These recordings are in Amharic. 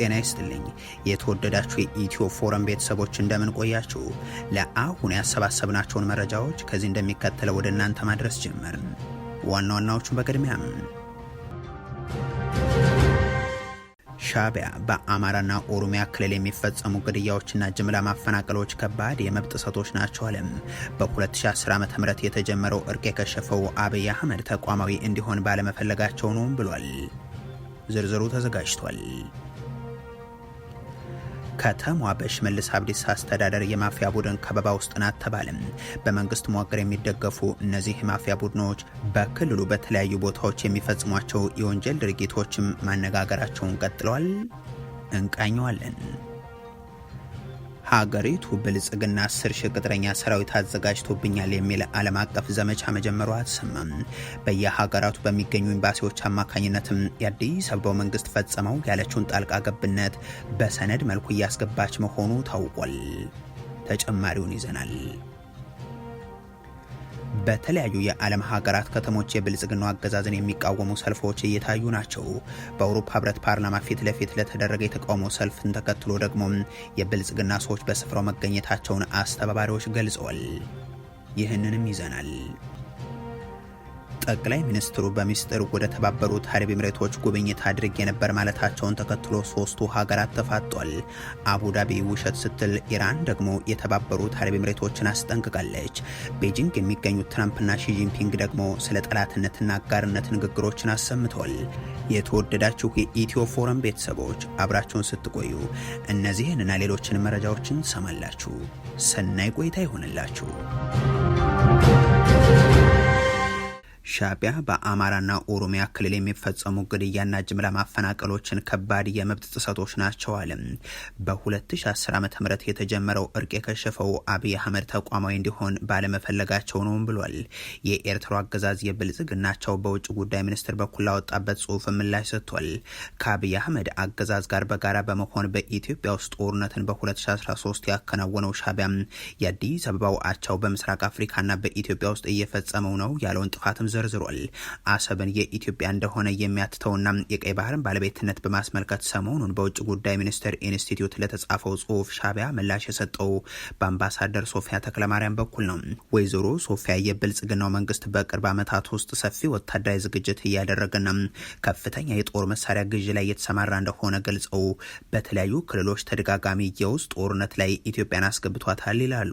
ጤና ይስጥልኝ። የተወደዳችሁ የኢትዮ ፎረም ቤተሰቦች እንደምን ቆያችሁ? ለአሁን ያሰባሰብናቸውን መረጃዎች ከዚህ እንደሚከተለው ወደ እናንተ ማድረስ ጀመርን። ዋና ዋናዎቹን በቅድሚያም ሻዕቢያ በአማራና ኦሮሚያ ክልል የሚፈጸሙ ግድያዎችና ጅምላ ማፈናቀሎች ከባድ የመብት ጥሰቶች ናቸው አለም። በ2010 ዓ.ም የተጀመረው እርቅ የከሸፈው አብይ አህመድ ተቋማዊ እንዲሆን ባለመፈለጋቸው ነው ብሏል። ዝርዝሩ ተዘጋጅቷል። ከተማዋ በሽመልስ አብዲሳ አስተዳደር የማፊያ ቡድን ከበባ ውስጥ ናት ተባለም። በመንግስት መዋቅር የሚደገፉ እነዚህ የማፊያ ቡድኖች በክልሉ በተለያዩ ቦታዎች የሚፈጽሟቸው የወንጀል ድርጊቶችም ማነጋገራቸውን ቀጥለዋል። እንቃኘዋለን። ሀገሪቱ ብልጽግና 10 ሺህ ቅጥረኛ ሰራዊት አዘጋጅቶብኛል የሚል ዓለም አቀፍ ዘመቻ መጀመሯ ተሰማም። በየሀገራቱ በሚገኙ ኤምባሲዎች አማካኝነትም የአዲስ አበባው መንግስት ፈጸመው ያለችውን ጣልቃ ገብነት በሰነድ መልኩ እያስገባች መሆኑ ታውቋል። ተጨማሪውን ይዘናል። በተለያዩ የዓለም ሀገራት ከተሞች የብልጽግናው አገዛዝን የሚቃወሙ ሰልፎች እየታዩ ናቸው። በአውሮፓ ህብረት ፓርላማ ፊት ለፊት ለተደረገ የተቃውሞ ሰልፍን ተከትሎ ደግሞ የብልጽግና ሰዎች በስፍራው መገኘታቸውን አስተባባሪዎች ገልጸዋል። ይህንንም ይዘናል። ጠቅላይ ሚኒስትሩ በሚስጥር ወደ ተባበሩት አረብ ኤሚሬቶች ጉብኝት አድርጌ ነበር ማለታቸውን ተከትሎ ሶስቱ ሀገራት ተፋጧል። አቡዳቢ ውሸት ስትል፣ ኢራን ደግሞ የተባበሩት አረብ ኤሚሬቶችን አስጠንቅቃለች። ቤጂንግ የሚገኙት ትራምፕና ሺጂንፒንግ ደግሞ ስለ ጠላትነትና አጋርነት ንግግሮችን አሰምተዋል። የተወደዳችሁ የኢትዮ ፎረም ቤተሰቦች አብራችሁን ስትቆዩ እነዚህንና ሌሎችን መረጃዎችን ሰማላችሁ። ሰናይ ቆይታ ይሆንላችሁ። ሻዕቢያ በአማራና ኦሮሚያ ክልል የሚፈጸሙ ግድያና ጅምላ ማፈናቀሎችን ከባድ የመብት ጥሰቶች ናቸው አለ። በ2010 ዓ.ም የተጀመረው እርቅ የከሸፈው አብይ አህመድ ተቋማዊ እንዲሆን ባለመፈለጋቸው ነው ብሏል። የኤርትራው አገዛዝ የብልጽግናቸው በውጭ ጉዳይ ሚኒስትር በኩል ላወጣበት ጽሁፍ ምላሽ ሰጥቷል። ከአብይ አህመድ አገዛዝ ጋር በጋራ በመሆን በኢትዮጵያ ውስጥ ጦርነትን በ2013 ያከናወነው ሻዕቢያ የአዲስ አበባው አቻው በምስራቅ አፍሪካና በኢትዮጵያ ውስጥ እየፈጸመው ነው ያለውን ጥፋትም ዘርዝሯል። አሰብን የኢትዮጵያ እንደሆነ የሚያትተውና የቀይ ባህርን ባለቤትነት በማስመልከት ሰሞኑን በውጭ ጉዳይ ሚኒስቴር ኢንስቲትዩት ለተጻፈው ጽሁፍ ሻዕቢያ ምላሽ የሰጠው በአምባሳደር ሶፊያ ተክለማርያም በኩል ነው። ወይዘሮ ሶፊያ የብልጽግናው መንግስት በቅርብ ዓመታት ውስጥ ሰፊ ወታደራዊ ዝግጅት እያደረገና ከፍተኛ የጦር መሳሪያ ግዥ ላይ የተሰማራ እንደሆነ ገልጸው በተለያዩ ክልሎች ተደጋጋሚ የውስጥ ጦርነት ላይ ኢትዮጵያን አስገብቷታል ይላሉ።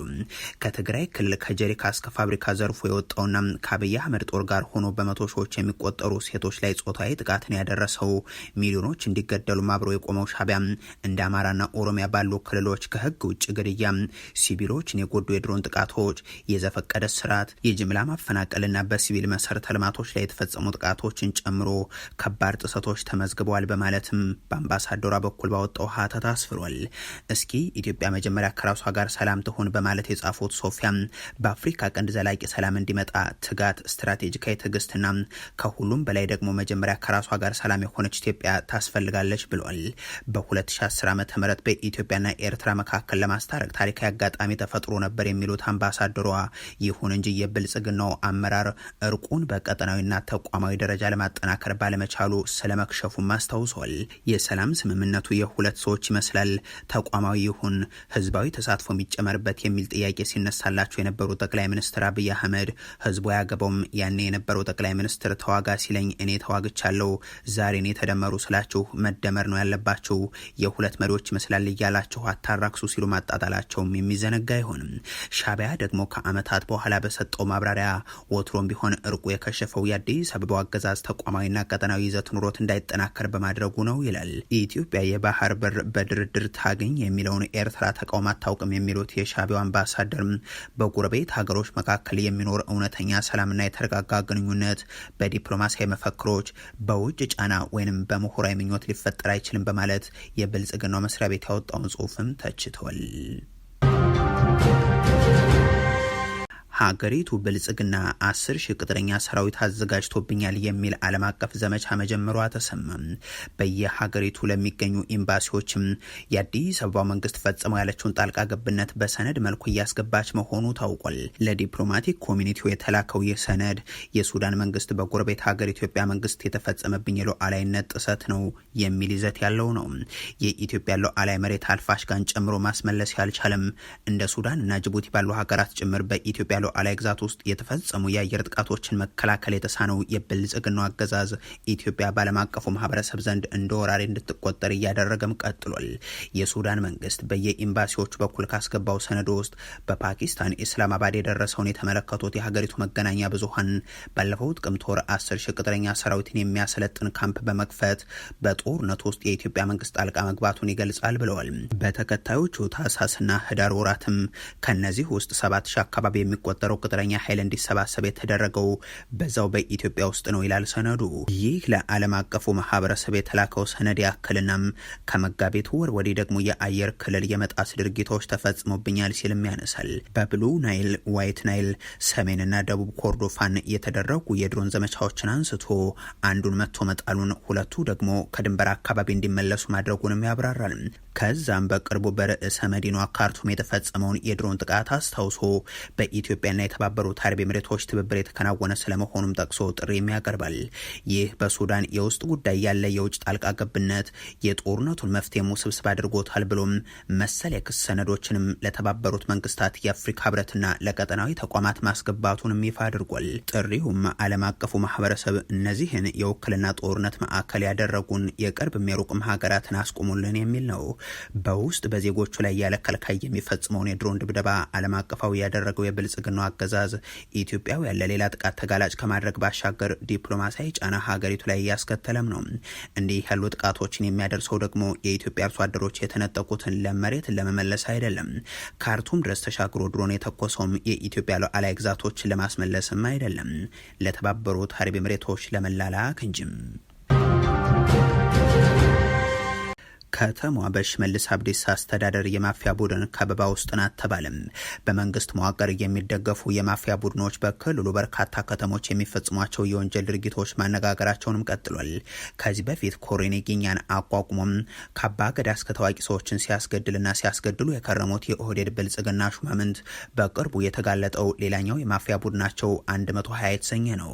ከትግራይ ክልል ከጀሪካ እስከ ፋብሪካ ዘርፎ የወጣውና ከአብይ አህመድ ጦር ጋር ሆኖ በመቶ ሺዎች የሚቆጠሩ ሴቶች ላይ ጾታዊ ጥቃትን ያደረሰው ሚሊዮኖች እንዲገደሉ አብሮ የቆመው ሻዕቢያ እንደ አማራና ኦሮሚያ ባሉ ክልሎች ከህግ ውጭ ግድያ፣ ሲቪሎችን የጎዱ የድሮን ጥቃቶች፣ የዘፈቀደ ስርዓት፣ የጅምላ ማፈናቀልና በሲቪል መሰረተ ልማቶች ላይ የተፈጸሙ ጥቃቶችን ጨምሮ ከባድ ጥሰቶች ተመዝግበዋል በማለትም በአምባሳደሯ በኩል ባወጣው ሀተት አስፍሯል። እስኪ ኢትዮጵያ መጀመሪያ ከራሷ ጋር ሰላም ትሆን በማለት የጻፉት ሶፊያ በአፍሪካ ቀንድ ዘላቂ ሰላም እንዲመጣ ትጋት፣ ስትራቴጂካዊ ትዕግስትና ከሁሉም በላይ ደግሞ መጀመሪያ ከራሷ ጋር ሰላም የሆነች ኢትዮጵያ ታስፈልጋለች ብሏል። በ2010 ዓ.ም በኢትዮጵያና ኤርትራ መካከል ለማስታረቅ ታሪካዊ አጋጣሚ ተፈጥሮ ነበር የሚሉት አምባሳደሯ፣ ይሁን እንጂ የብልጽግናው አመራር እርቁን በቀጠናዊና ተቋማዊ ደረጃ ለማጠናከር ባለመቻሉ ስለመክሸፉም አስታውሷል። የሰላም ስምምነቱ የሁለት ሰዎች ይመስላል፣ ተቋማዊ ይሁን ህዝባዊ ተሳትፎ የሚጨመርበት የሚል ጥያቄ ሲነሳላቸው የነበሩ ጠቅላይ ሚኒስትር አብይ አህመድ ህዝቡ ያገባውም ያኔ የነበረው ጠቅላይ ሚኒስትር ተዋጋ ሲለኝ እኔ ተዋግቻለሁ፣ ዛሬ እኔ ተደመሩ ስላችሁ መደመር ነው ያለባችሁ፣ የሁለት መሪዎች ይመስላል እያላችሁ አታራክሱ ሲሉ ማጣጣላቸውም የሚዘነጋ አይሆንም። ሻዕቢያ ደግሞ ከዓመታት በኋላ በሰጠው ማብራሪያ ወትሮም ቢሆን እርቁ የከሸፈው የአዲስ አበባው አገዛዝ ተቋማዊና ቀጠናዊ ይዘት ኑሮት እንዳይጠናከር በማድረጉ ነው ይላል። ኢትዮጵያ የባህር በር በድርድር ታገኝ የሚለውን ኤርትራ ተቃውማ አታውቅም የሚሉት የሻዕቢያው አምባሳደር በጎረቤት ሀገሮች መካከል የሚኖር እውነተኛ ሰላምና የተረጋጋ ግንኙነት በዲፕሎማሲያዊ መፈክሮች፣ በውጭ ጫና ወይንም በምሁራዊ ምኞት ሊፈጠር አይችልም በማለት የብልጽግናው መስሪያ ቤት ያወጣውን ጽሁፍም ተችተዋል። ሀገሪቱ ብልጽግና 10 ሺህ ቅጥረኛ ሰራዊት አዘጋጅቶብኛል የሚል ዓለም አቀፍ ዘመቻ መጀመሯ ተሰማም። በየሀገሪቱ ለሚገኙ ኤምባሲዎችም የአዲስ አበባ መንግስት ፈጽመው ያለችውን ጣልቃ ገብነት በሰነድ መልኩ እያስገባች መሆኑ ታውቋል። ለዲፕሎማቲክ ኮሚኒቲው የተላከው ይህ ሰነድ የሱዳን መንግስት በጎረቤት ሀገር ኢትዮጵያ መንግስት የተፈጸመብኝ ሉዓላዊነት ጥሰት ነው የሚል ይዘት ያለው ነው። የኢትዮጵያ ሉዓላዊ መሬት አልፋሽጋን ጨምሮ ማስመለስ ያልቻለም እንደ ሱዳን እና ጅቡቲ ባሉ ሀገራት ጭምር በኢትዮጵያ ሉዓላዊ ግዛት ውስጥ የተፈጸሙ የአየር ጥቃቶችን መከላከል የተሳነው የብልጽግናው አገዛዝ ኢትዮጵያ በዓለም አቀፉ ማህበረሰብ ዘንድ እንደ ወራሪ እንድትቆጠር እያደረገም ቀጥሏል። የሱዳን መንግስት በየኤምባሲዎቹ በኩል ካስገባው ሰነድ ውስጥ በፓኪስታን ኢስላማባድ የደረሰውን የተመለከቱት የሀገሪቱ መገናኛ ብዙሃን ባለፈው ጥቅምት ወር 10 ሺህ ቅጥረኛ ሰራዊትን የሚያሰለጥን ካምፕ በመክፈት በጦርነቱ ውስጥ የኢትዮጵያ መንግስት ጣልቃ መግባቱን ይገልጻል ብለዋል። በተከታዮቹ ታህሳስና ህዳር ወራትም ከነዚህ ውስጥ 7000 አካባቢ የሚቆጠረው ቅጥረኛ ኃይል እንዲሰባሰብ የተደረገው በዛው በኢትዮጵያ ውስጥ ነው ይላል ሰነዱ። ይህ ለዓለም አቀፉ ማህበረሰብ የተላከው ሰነድ ያክልናም ከመጋቢት ወር ወዲህ ደግሞ የአየር ክልል የመጣስ ድርጊቶች ተፈጽሞብኛል ሲልም ያነሳል። በብሉ ናይል፣ ዋይት ናይል፣ ሰሜንና ደቡብ ኮርዶፋን የተደረጉ የድሮን ዘመቻዎችን አንስቶ አንዱን መቶ መጣሉን፣ ሁለቱ ደግሞ ከድንበር አካባቢ እንዲመለሱ ማድረጉንም ያብራራል። ከዛም በቅርቡ በርዕሰ መዲኗ ካርቱም የተፈጸመውን የድሮን ጥቃት አስታውሶ በኢትዮጵያና የተባበሩት አረብ ኤሚሬቶች ትብብር የተከናወነ ስለመሆኑም ጠቅሶ ጥሪም ያቀርባል። ይህ በሱዳን የውስጥ ጉዳይ ያለ የውጭ ጣልቃ ገብነት የጦርነቱን መፍትሄ ውስብስብ አድርጎታል ብሎም መሰል የክስ ሰነዶችንም ለተባበሩት መንግስታት፣ የአፍሪካ ህብረትና ለቀጠናዊ ተቋማት ማስገባቱንም ይፋ አድርጓል። ጥሪውም ዓለም አቀፉ ማህበረሰብ እነዚህን የውክልና ጦርነት ማዕከል ያደረጉን የቅርብም የሩቅም ሀገራትን አስቁሙልን የሚል ነው። በውስጥ በዜጎቹ ላይ ያለ ከልካይ የሚፈጽመውን የድሮን ድብደባ ዓለም አቀፋዊ ያደረገው የብልጽግናው አገዛዝ ኢትዮጵያው ያለ ሌላ ጥቃት ተጋላጭ ከማድረግ ባሻገር ዲፕሎማሲያዊ ጫና ሀገሪቱ ላይ እያስከተለም ነው። እንዲህ ያሉ ጥቃቶችን የሚያደርሰው ደግሞ የኢትዮጵያ አርሶ አደሮች የተነጠቁትን ለመሬት ለመመለስ አይደለም። ካርቱም ድረስ ተሻግሮ ድሮን የተኮሰውም የኢትዮጵያ ሉዓላዊ ግዛቶችን ለማስመለስም አይደለም፣ ለተባበሩት አረብ ኤሚሬቶች ለመላላክ እንጂም። ከተማዋ በሽመልስ አብዲሳ አስተዳደር የማፊያ ቡድን ከበባ ውስጥ ናት ተባለም። በመንግስት መዋቅር የሚደገፉ የማፊያ ቡድኖች በክልሉ በርካታ ከተሞች የሚፈጽሟቸው የወንጀል ድርጊቶች ማነጋገራቸውንም ቀጥሏል። ከዚህ በፊት ኮሬኔ ጊኛን አቋቁሞም ከአባ ገዳ እስከ ታዋቂ ሰዎችን ሲያስገድልና ሲያስገድሉ የከረሙት የኦህዴድ ብልጽግና ሹማምንት በቅርቡ የተጋለጠው ሌላኛው የማፊያ ቡድናቸው 120 የተሰኘ ነው።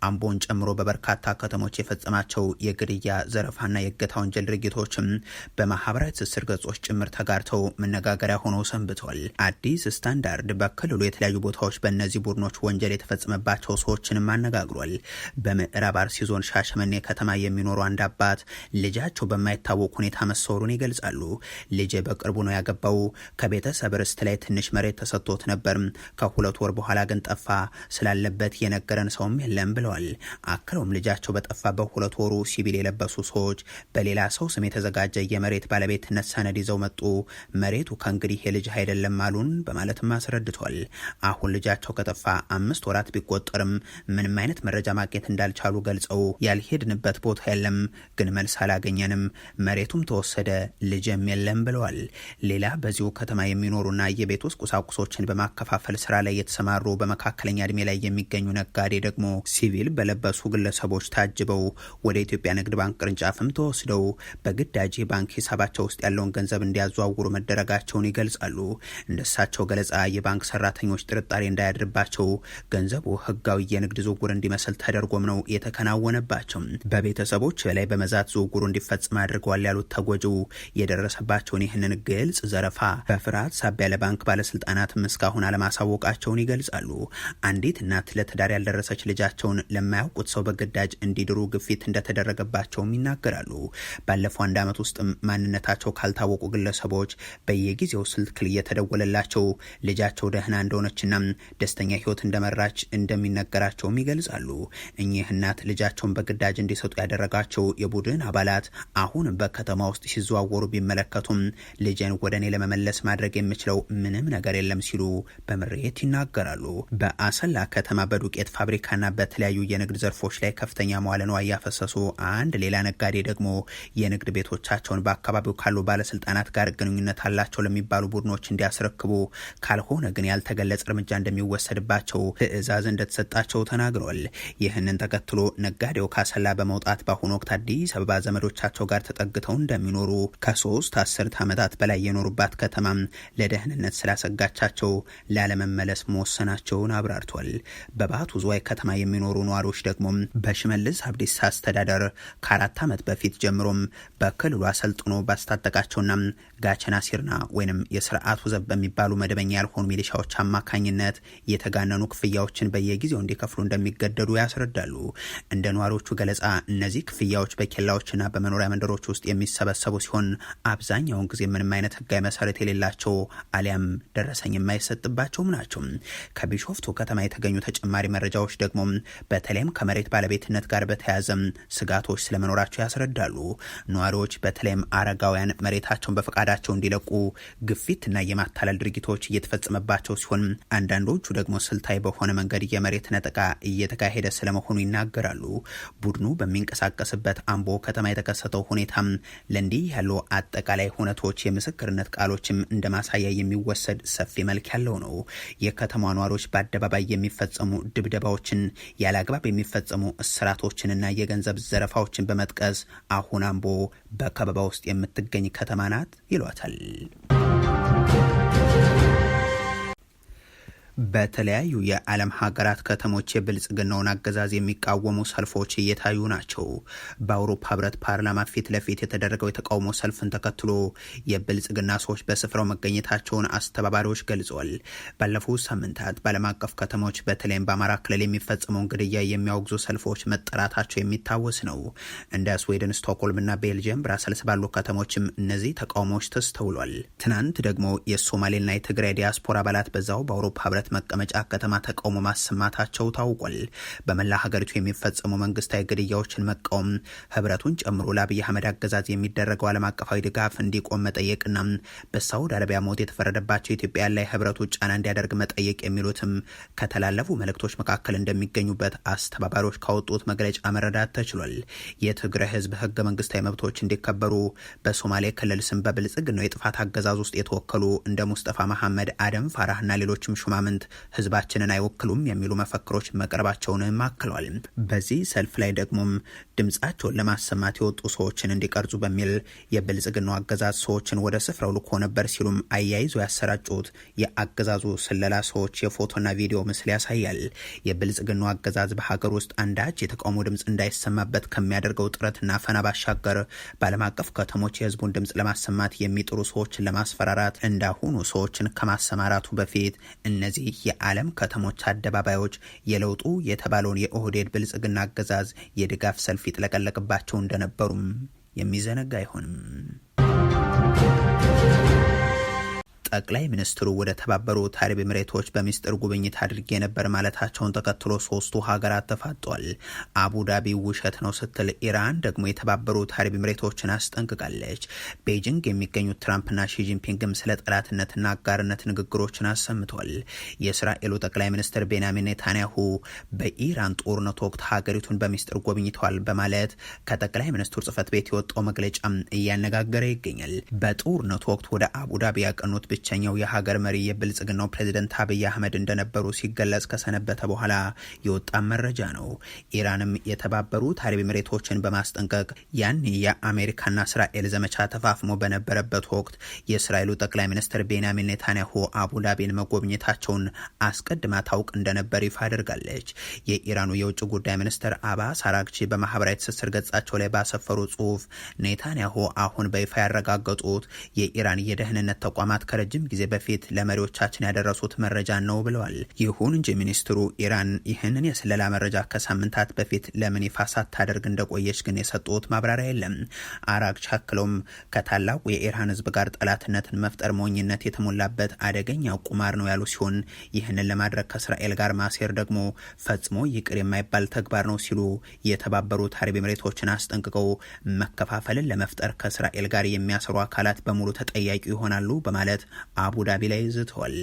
አምቦን ጨምሮ በበርካታ ከተሞች የፈጸማቸው የግድያ፣ ዘረፋና የእገታ ወንጀል ድርጊቶችም በማህበራዊ ትስስር ገጾች ጭምር ተጋርተው መነጋገሪያ ሆነው ሰንብቷል። አዲስ ስታንዳርድ በክልሉ የተለያዩ ቦታዎች በእነዚህ ቡድኖች ወንጀል የተፈጸመባቸው ሰዎችንም አነጋግሯል። በምዕራብ አርሲ ዞን ሻሸመኔ ከተማ የሚኖሩ አንድ አባት ልጃቸው በማይታወቅ ሁኔታ መሰወሩን ይገልጻሉ። ልጄ በቅርቡ ነው ያገባው። ከቤተሰብ ርስት ላይ ትንሽ መሬት ተሰጥቶት ነበር። ከ2 ወር በኋላ ግን ጠፋ። ስላለበት የነገረን ሰውም የለም ብለዋል። አክለውም ልጃቸው በጠፋ በ2 ወሩ ሲቪል የለበሱ ሰዎች በሌላ ሰው ስም የተዘጋጀ የመሬት ባለቤትነት ሰነድ ይዘው መጡ። መሬቱ ከእንግዲህ የልጅ አይደለም አሉን በማለትም አስረድቷል። አሁን ልጃቸው ከጠፋ 5 ወራት ቢቆጠርም ምንም አይነት መረጃ ማግኘት እንዳልቻሉ ገልጸው ያልሄድንበት ቦታ የለም፣ ግን መልስ አላገኘንም፣ መሬቱም ተወሰደ፣ ልጅም የለም ብለዋል። ሌላ በዚሁ ከተማ የሚኖሩና የቤት ውስጥ ቁሳቁሶችን በማከፋፈል ስራ ላይ የተሰማሩ በመካከለኛ እድሜ ላይ የሚገኙ ነጋዴ ደግሞ ሲቪል በለበሱ ግለሰቦች ታጅበው ወደ ኢትዮጵያ ንግድ ባንክ ቅርንጫፍም ተወስደው በግዳጅ ባንክ ሂሳባቸው ውስጥ ያለውን ገንዘብ እንዲያዘዋውሩ መደረጋቸውን ይገልጻሉ። እንደሳቸው ገለጻ የባንክ ሰራተኞች ጥርጣሬ እንዳያድርባቸው ገንዘቡ ህጋዊ የንግድ ዝውውር እንዲመስል ተደርጎም ነው የተከናወነባቸው። በቤተሰቦች ላይ በመዛት ዝውውሩ እንዲፈጽም አድርገዋል ያሉት ተጎጂው የደረሰባቸውን ይህንን ግልጽ ዘረፋ በፍርሃት ሳቢያ ለባንክ ባለስልጣናትም እስካሁን አለማሳወቃቸውን ይገልጻሉ። አንዲት እናት ለትዳር ያልደረሰች ልጃቸውን ለማያውቁት ሰው በግዳጅ እንዲድሩ ግፊት እንደተደረገባቸውም ይናገራሉ። ባለፈው 1 ዓመት ውስጥ ማንነታቸው ካልታወቁ ግለሰቦች በየጊዜው ስልክ እየተደወለላቸው ልጃቸው ደህና እንደሆነችና ደስተኛ ህይወት እንደመራች እንደሚነገራቸውም ይገልጻሉ። እኚህ እናት ልጃቸውን በግዳጅ እንዲሰጡ ያደረጋቸው የቡድን አባላት አሁን በከተማ ውስጥ ሲዘዋወሩ ቢመለከቱም ልጄን ወደ እኔ ለመመለስ ማድረግ የምችለው ምንም ነገር የለም ሲሉ በምሬት ይናገራሉ። በአሰላ ከተማ በዱቄት ፋብሪካና በተለያዩ የንግድ ዘርፎች ላይ ከፍተኛ መዋለ ንዋይ ያፈሰሱ አንድ ሌላ ነጋዴ ደግሞ የንግድ ቤቶቻቸውን በአካባቢው ካሉ ባለስልጣናት ጋር ግንኙነት አላቸው ለሚባሉ ቡድኖች እንዲያስረክቡ፣ ካልሆነ ግን ያልተገለጸ እርምጃ እንደሚወሰድባቸው ትዕዛዝ እንደተሰጣቸው ተናግረዋል። ይህንን ተከትሎ ነጋዴው ካሰላ በመውጣት በአሁኑ ወቅት አዲስ አበባ ዘመዶቻቸው ጋር ተጠግተው እንደሚኖሩ፣ ከ3 አስርት ዓመታት በላይ የኖሩባት ከተማም ለደህንነት ስላሰጋቻቸው ላለመመለስ መወሰናቸውን አብራርቷል። በባቱ ዝዋይ ከተማ የሚኖሩ ነዋሪዎች ደግሞ በሽመልስ አብዲሳ አስተዳደር ከ4 ዓመት በፊት ጀምሮም በክልሉ አሰልጥኖ ባስታጠቃቸውና ጋቸና ሲርና ወይም የስርዓቱ ዘብ በሚባሉ መደበኛ ያልሆኑ ሚሊሻዎች አማካኝነት የተጋነኑ ክፍያዎችን በየጊዜው እንዲከፍሉ እንደሚገደዱ ያስረዳሉ። እንደ ነዋሪዎቹ ገለጻ እነዚህ ክፍያዎች በኬላዎችና በመኖሪያ መንደሮች ውስጥ የሚሰበሰቡ ሲሆን አብዛኛውን ጊዜ ምንም አይነት ህጋዊ መሰረት የሌላቸው አሊያም ደረሰኝ የማይሰጥባቸውም ናቸው። ከቢሾፍቱ ከተማ የተገኙ ተጨማሪ መረጃዎች ደግሞ በተለይም ከመሬት ባለቤትነት ጋር በተያያዘ ስጋቶች ስለመኖራቸው ያስረዳሉ። ነዋሪዎች በተለይም አረጋውያን መሬታቸውን በፈቃዳቸው እንዲለቁ ግፊትና የማታለል ድርጊቶች እየተፈጸመባቸው ሲሆን አንዳንዶቹ ደግሞ ስልታዊ በሆነ መንገድ የመሬት ነጠቃ እየተካሄደ ስለመሆኑ ይናገራሉ። ቡድኑ በሚንቀሳቀስበት አምቦ ከተማ የተከሰተው ሁኔታም ለእንዲህ ያሉ አጠቃላይ ሁነቶች የምስክርነት ቃሎችም እንደ ማሳያ የሚወሰድ ሰፊ መልክ ያለው ነው። የከተማ ነዋሪዎች በአደባባይ የሚፈጸሙ ድብደባዎችን፣ ያለአግባብ የሚፈጸሙ እስራቶችንና የገንዘብ ዘረፋዎችን በመጥቀስ አሁን አምቦ በከበባ ውስጥ የምትገኝ ከተማ ናት ይሏታል። በተለያዩ የዓለም ሀገራት ከተሞች የብልጽግናውን አገዛዝ የሚቃወሙ ሰልፎች እየታዩ ናቸው። በአውሮፓ ህብረት ፓርላማ ፊት ለፊት የተደረገው የተቃውሞ ሰልፍን ተከትሎ የብልጽግና ሰዎች በስፍራው መገኘታቸውን አስተባባሪዎች ገልጸዋል። ባለፉት ሳምንታት በዓለም አቀፍ ከተሞች በተለይም በአማራ ክልል የሚፈጸመውን ግድያ የሚያወግዙ ሰልፎች መጠራታቸው የሚታወስ ነው። እንደ ስዌድን፣ ስቶክሆልምና ቤልጅየም፣ ብራሰልስ ባሉ ከተሞችም እነዚህ ተቃውሞዎች ተስተውሏል። ትናንት ደግሞ የሶማሌና የትግራይ ዲያስፖራ አባላት በዛው በአውሮፓ ህብረት መቀመጫ ከተማ ተቃውሞ ማሰማታቸው ታውቋል። በመላ ሀገሪቱ የሚፈጸሙ መንግስታዊ ግድያዎችን መቃወም ህብረቱን ጨምሮ ለአብይ አህመድ አገዛዝ የሚደረገው ዓለም አቀፋዊ ድጋፍ እንዲቆም መጠየቅና በሳውዲ አረቢያ ሞት የተፈረደባቸው ኢትዮጵያ ላይ ህብረቱ ጫና እንዲያደርግ መጠየቅ የሚሉትም ከተላለፉ መልእክቶች መካከል እንደሚገኙበት አስተባባሪዎች ካወጡት መግለጫ መረዳት ተችሏል። የትግራይ ህዝብ ህገ መንግስታዊ መብቶች እንዲከበሩ በሶማሌ ክልል ስም በብልጽግናው የጥፋት አገዛዝ ውስጥ የተወከሉ እንደ ሙስጠፋ መሐመድ፣ አደም ፋራህና ሌሎችም ሹማምንት ህዝባችንን አይወክሉም የሚሉ መፈክሮች መቅረባቸውንም አክለዋል። በዚህ ሰልፍ ላይ ደግሞም ድምጻቸውን ለማሰማት የወጡ ሰዎችን እንዲቀርጹ በሚል የብልጽግናው አገዛዝ ሰዎችን ወደ ስፍራው ልኮ ነበር ሲሉም አያይዞ ያሰራጩት የአገዛዙ ስለላ ሰዎች የፎቶና ቪዲዮ ምስል ያሳያል። የብልጽግናው አገዛዝ በሀገር ውስጥ አንዳች የተቃውሞ ድምጽ እንዳይሰማበት ከሚያደርገው ጥረትና ፈና ባሻገር በዓለም አቀፍ ከተሞች የህዝቡን ድምጽ ለማሰማት የሚጥሩ ሰዎችን ለማስፈራራት እንዳሁኑ ሰዎችን ከማሰማራቱ በፊት እነዚህ የዓለም ከተሞች አደባባዮች የለውጡ የተባለውን የኦህዴድ ብልጽግና አገዛዝ የድጋፍ ሰልፍ ይጥለቀለቅባቸው እንደነበሩም የሚዘነጋ አይሆንም። ጠቅላይ ሚኒስትሩ ወደ ተባበሩት አረብ ኤሚሬቶች በሚስጥር ጉብኝት አድርጌ ነበር ማለታቸውን ተከትሎ ሶስቱ ሀገራት ተፋጧል። አቡዳቢ ውሸት ነው ስትል ኢራን ደግሞ የተባበሩት አረብ ኤሚሬቶችን አስጠንቅቃለች። ቤጂንግ የሚገኙት ትራምፕና ሺጂንፒንግም ስለ ጠላትነትና አጋርነት ንግግሮችን አሰምተዋል። የእስራኤሉ ጠቅላይ ሚኒስትር ቤንያሚን ኔታንያሁ በኢራን ጦርነት ወቅት ሀገሪቱን በሚስጥር ጎብኝተዋል በማለት ከጠቅላይ ሚኒስትሩ ጽህፈት ቤት የወጣው መግለጫም እያነጋገረ ይገኛል። በጦርነቱ ወቅት ወደ አቡዳቢ ያቀኑት ብቸኛው የሀገር መሪ የብልጽግናው ፕሬዝደንት አብይ አህመድ እንደነበሩ ሲገለጽ ከሰነበተ በኋላ የወጣ መረጃ ነው። ኢራንም የተባበሩት አረብ ኤሚሬቶችን በማስጠንቀቅ ያኔ የአሜሪካና እስራኤል ዘመቻ ተፋፍሞ በነበረበት ወቅት የእስራኤሉ ጠቅላይ ሚኒስትር ቤንያሚን ኔታንያሁ አቡዳቢን መጎብኘታቸውን አስቀድማ ታውቅ እንደነበር ይፋ አድርጋለች። የኢራኑ የውጭ ጉዳይ ሚኒስትር አባስ አራግቺ በማህበራዊ ትስስር ገጻቸው ላይ ባሰፈሩ ጽሁፍ ኔታንያሁ አሁን በይፋ ያረጋገጡት የኢራን የደህንነት ተቋማት ከረጅም ጊዜ በፊት ለመሪዎቻችን ያደረሱት መረጃ ነው ብለዋል። ይሁን እንጂ ሚኒስትሩ ኢራን ይህንን የስለላ መረጃ ከሳምንታት በፊት ለምን ይፋ ሳታደርግ እንደቆየች ግን የሰጡት ማብራሪያ የለም። አራግቺ አክለውም ከታላቁ የኢራን ህዝብ ጋር ጠላትነትን መፍጠር ሞኝነት የተሞላበት አደገኛ ቁማር ነው ያሉ ሲሆን ይህንን ለማድረግ ከእስራኤል ጋር ማሴር ደግሞ ፈጽሞ ይቅር የማይባል ተግባር ነው ሲሉ የተባበሩት አረብ ኤሚሬቶችን አስጠንቅቀው መከፋፈልን ለመፍጠር ከእስራኤል ጋር የሚያሰሩ አካላት በሙሉ ተጠያቂ ይሆናሉ በማለት አቡዳቢ ላይ ዝተዋል።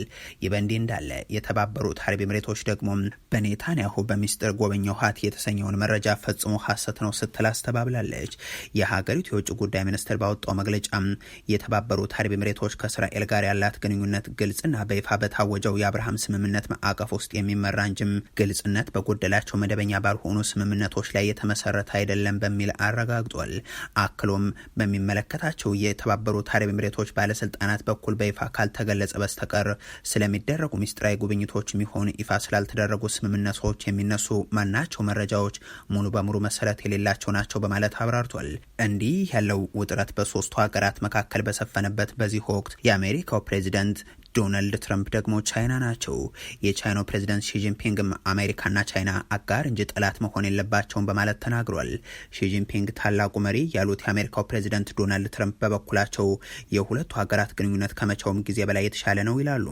ይህ በእንዲህ እንዳለ የተባበሩት አረብ ኤምሬቶች ደግሞ በኔታንያሁ በሚስጥር ጎበኘኋት የተሰኘውን መረጃ ፈጽሞ ሐሰት ነው ስትል አስተባብላለች። የሀገሪቱ የውጭ ጉዳይ ሚኒስትር ባወጣው መግለጫ የተባበሩት አረብ ኤምሬቶች ከእስራኤል ጋር ያላት ግንኙነት ግልጽና በይፋ በታወጀው የአብርሃም ስምምነት ማዕቀፍ ውስጥ የሚመራ እንጂም ግልጽነት በጎደላቸው መደበኛ ባልሆኑ ስምምነቶች ላይ የተመሰረተ አይደለም በሚል አረጋግጧል። አክሎም በሚመለከታቸው የተባበሩት አረብ ኤምሬቶች ባለስልጣናት በኩል በይፋ ካልተገለጸ በስተቀር ስለሚደረጉ ሚስጥራዊ ጉብኝቶች የሚሆን ይፋ ስላልተደረጉ ስምምነቶች የሚነሱ ማናቸው መረጃዎች ሙሉ በሙሉ መሰረት የሌላቸው ናቸው በማለት አብራርቷል። እንዲህ ያለው ውጥረት በሶስቱ ሀገራት መካከል በሰፈነበት በዚህ ወቅት የአሜሪካው ፕሬዚደንት ዶናልድ ትራምፕ ደግሞ ቻይና ናቸው። የቻይናው ፕሬዚደንት ሺጂንፒንግም አሜሪካና ቻይና አጋር እንጂ ጠላት መሆን የለባቸውም በማለት ተናግሯል። ሺጂንፒንግ ታላቁ መሪ ያሉት የአሜሪካው ፕሬዚደንት ዶናልድ ትራምፕ በበኩላቸው የሁለቱ ሀገራት ግንኙነት ከመቼውም ጊዜ በላይ የተሻለ ነው ይላሉ።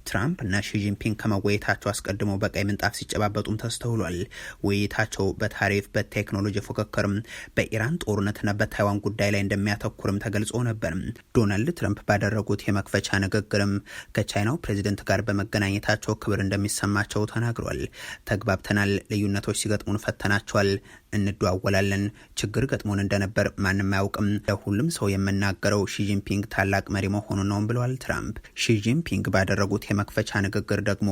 ትራምፕ እና ሺጂንፒንግ ከመወያየታቸው አስቀድሞ በቀይ ምንጣፍ ሲጨባበጡም ተስተውሏል። ውይይታቸው በታሪፍ፣ በቴክኖሎጂ ፉክክርም፣ በኢራን ጦርነትና በታይዋን ጉዳይ ላይ እንደሚያተኩርም ተገልጾ ነበር። ዶናልድ ትራምፕ ባደረጉት የመክፈቻ ንግግርም ከቻይናው ፕሬዚደንት ጋር በመገናኘታቸው ክብር እንደሚሰማቸው ተናግሯል። ተግባብተናል፣ ልዩነቶች ሲገጥሙን ፈተናቸዋል፣ እንደዋወላለን፣ ችግር ገጥሞን እንደነበር ማንም አያውቅም። ለሁሉም ሰው የምናገረው ሺጂንፒንግ ታላቅ መሪ መሆኑን ነው ብለዋል ትራምፕ። ሺጂንፒንግ ባደረጉት የመክፈቻ ንግግር ደግሞ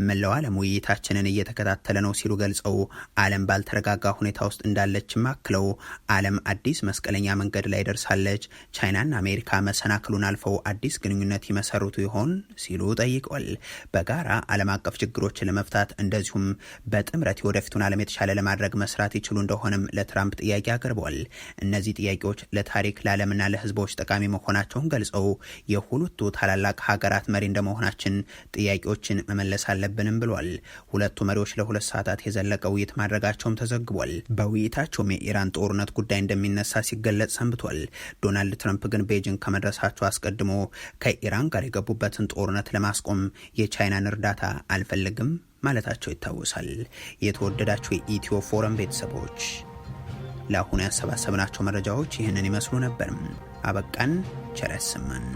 መላው ዓለም ውይይታችንን እየተከታተለ ነው ሲሉ ገልጸው ዓለም ባልተረጋጋ ሁኔታ ውስጥ እንዳለችም አክለው ዓለም አዲስ መስቀለኛ መንገድ ላይ ደርሳለች፣ ቻይናና አሜሪካ መሰናክሉን አልፈው አዲስ ግንኙነት ይመሰርቱ ይሆን ሲሉ ጠይቀዋል። በጋራ ዓለም አቀፍ ችግሮችን ለመፍታት እንደዚሁም በጥምረት የወደፊቱን ዓለም የተሻለ ለማድረግ መስራት ይችሉ እንደሆነም ለትራምፕ ጥያቄ አቅርበዋል። እነዚህ ጥያቄዎች ለታሪክ ለዓለምና ለሕዝቦች ጠቃሚ መሆናቸውን ገልጸው የሁለቱ ታላላቅ ሀገራት መሪ እንደመሆናችን ጥያቄዎችን መመለስ አለብንም ብሏል። ሁለቱ መሪዎች ለ2 ሰዓታት የዘለቀ ውይይት ማድረጋቸውም ተዘግቧል። በውይይታቸውም የኢራን ጦርነት ጉዳይ እንደሚነሳ ሲገለጽ ሰንብቷል። ዶናልድ ትራምፕ ግን ቤጂንግ ከመድረሳቸው አስቀድሞ ከኢራን ጋር የገቡበትን ጦርነት ለማስቆም የቻይናን እርዳታ አልፈልግም ማለታቸው ይታወሳል። የተወደዳቸው የኢትዮ ፎረም ቤተሰቦች ለአሁኑ ያሰባሰብናቸው መረጃዎች ይህንን ይመስሉ ነበር። አበቃን። ቸር ያሰማን።